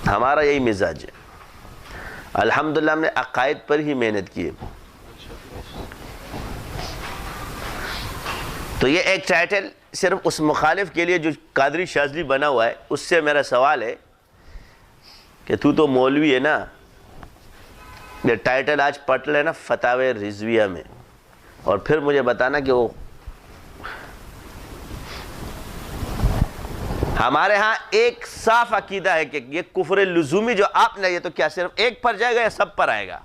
ہمارا یہی مزاج ہے. الحمدللہ ہم نے عقائد پر ہی محنت کی ہے. تو یہ ایک ٹائٹل صرف اس مخالف کے لیے جو قادری شاذلی بنا ہوا ہے. اس سے میرا سوال ہے کہ تو مولوی ہے نا, یہ ٹائٹل آج پڑھ لینا فتاوی رضویہ میں, اور پھر مجھے بتانا کہ وہ ہمارے ہاں ایک صاف عقیدہ ہے کہ یہ کفر لزومی جو آپ نے, یہ تو کیا صرف ایک پر جائے گا یا سب پر آئے گا؟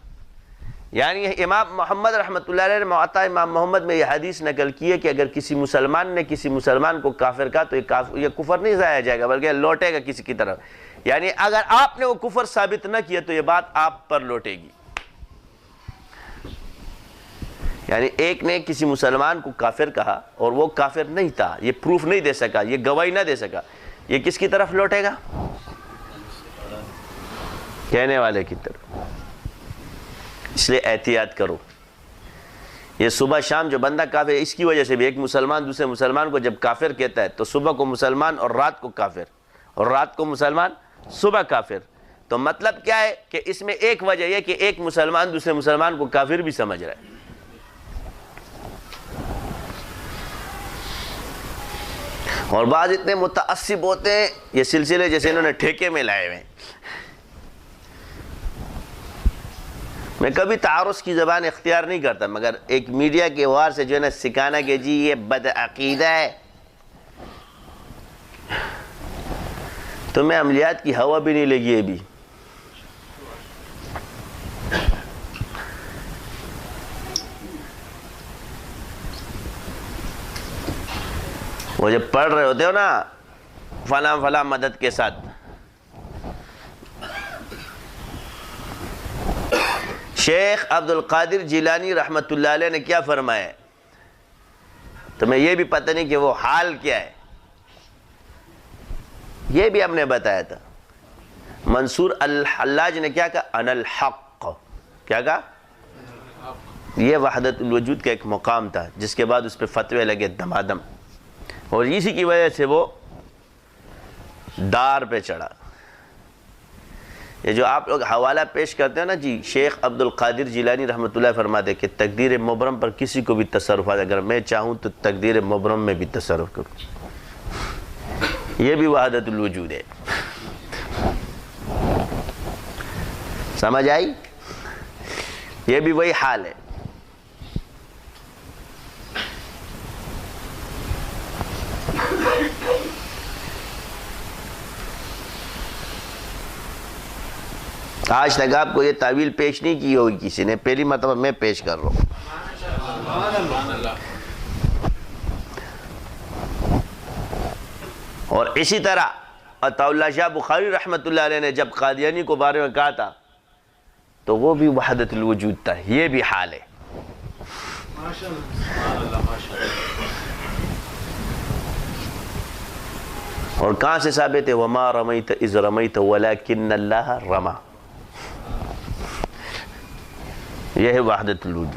یعنی امام محمد رحمۃ اللہ علیہ نے موطا امام محمد میں یہ حدیث نقل کی ہے کہ اگر کسی مسلمان نے کسی مسلمان کو کافر کہا تو یہ کفر نہیں ضائع جائے گا بلکہ لوٹے گا کسی کی طرف. یعنی اگر آپ نے وہ کفر ثابت نہ کیا تو یہ بات آپ پر لوٹے گی. یعنی ایک نے کسی مسلمان کو کافر کہا اور وہ کافر نہیں تھا, یہ پروف نہیں دے سکا, یہ گواہی نہ دے سکا, یہ کس کی طرف لوٹے گا؟ کہنے والے کی طرف. اس لیے احتیاط کرو. یہ صبح شام جو بندہ کافر, اس کی وجہ سے بھی ایک مسلمان دوسرے مسلمان کو جب کافر کہتا ہے تو صبح کو مسلمان اور رات کو کافر, اور رات کو مسلمان صبح کافر. تو مطلب کیا ہے کہ اس میں ایک وجہ یہ کہ ایک مسلمان دوسرے مسلمان کو کافر بھی سمجھ رہا ہے. اور بعض اتنے متعصب ہوتے ہیں یہ سلسلے جیسے انہوں نے ٹھیکے میں لائے ہوئے ہیں. میں کبھی تعارض کی زبان اختیار نہیں کرتا, مگر ایک میڈیا کے وار سے جو ہے نا سکھانا کہ جی یہ بد عقیدہ ہے, تو میں عملیات کی ہوا بھی نہیں لگی ابھی. وہ جب پڑھ رہے ہوتے ہو نا فلاں فلاں مدد کے ساتھ, شیخ عبد القادر جیلانی رحمۃ اللہ علیہ نے کیا فرمایا, تمہیں یہ بھی پتہ نہیں کہ وہ حال کیا ہے, یہ بھی ہم نے بتایا تھا. منصور الحلاج نے کیا کہا؟ انا الحق. کیا کہا؟ یہ وحدت الوجود کا ایک مقام تھا جس کے بعد اس پہ فتوے لگے دمادم, اور اسی کی وجہ سے وہ دار پہ چڑھا. یہ جو آپ لوگ حوالہ پیش کرتے ہیں نا جی, شیخ عبد القادر جیلانی رحمۃ اللہ فرماتے کہ تقدیر مبرم پر کسی کو بھی تصرف آتا, اگر میں چاہوں تو تقدیر مبرم میں بھی تصرف کروں. یہ بھی وحدت الوجود ہے. سمجھ آئی؟ یہ بھی وہی حال ہے. آج تک آپ کو یہ تعویل پیش نہیں کی ہوگی کسی نے, پہلی مرتبہ میں پیش کر رہا ہوں. اور اسی طرح عطا اللہ شاہ بخاری رحمۃ اللہ علیہ نے جب قادیانی کو بارے میں کہا تھا تو وہ بھی وحدت الوجود تھا. یہ بھی حال ہے. اور کہاں سے ثابت ہے؟ وما رمیت اذ رمیت ولکن اللہ رما. یہ ہے وحدت الوجود.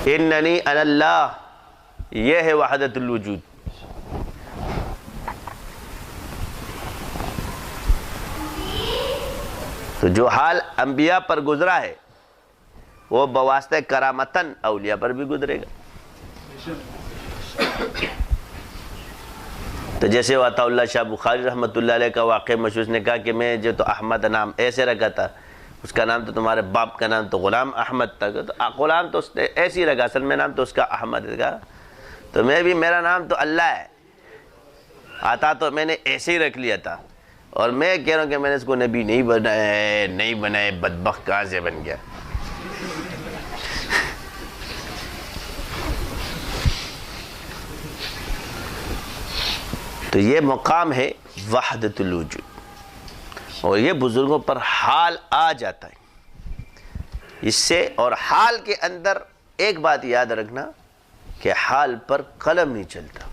اننی انا اللہ, یہ ہے وحدت الوجود. تو جو حال انبیاء پر گزرا ہے وہ بواسطہ کرامتاً اولیاء پر بھی گزرے گا. تو جیسے عطا اللہ شاہ بخاری رحمۃ اللہ علیہ کا واقعہ مشہور, نے کہا کہ میں جو تو احمد نام ایسے رکھا تھا, اس کا نام تو تمہارے باپ کا نام تو غلام احمد تھا, تو غلام تو اس نے ایسے ہی رکھا, اصل میں نام تو اس کا احمد تھا, تو میں بھی میرا نام تو اللہ ہے, آتا تو میں نے ایسے ہی رکھ لیا تھا, اور میں کہہ رہا ہوں کہ میں نے اس کو نبی نہیں بنایا, بدبخت کہاں سے بن گیا. تو یہ مقام ہے وحدت الوجود, اور یہ بزرگوں پر حال آ جاتا ہے اس سے. اور حال کے اندر ایک بات یاد رکھنا کہ حال پر قلم نہیں چلتا.